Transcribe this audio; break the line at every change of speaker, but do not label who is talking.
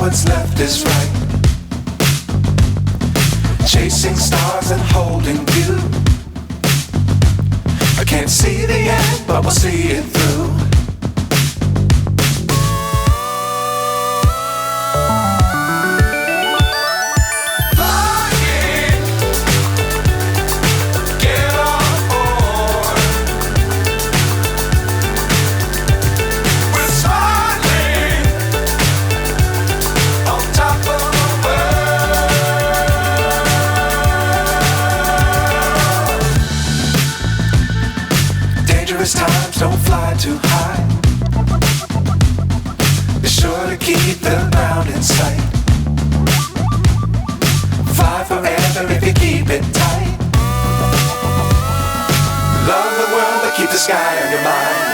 what's left is right. Chasing stars and holding you. I can't see the end, but we'll see it through. Times don't fly too high. Be sure to keep the ground in sight. Fly forever if you keep it tight. Love the world but keep the sky on your mind.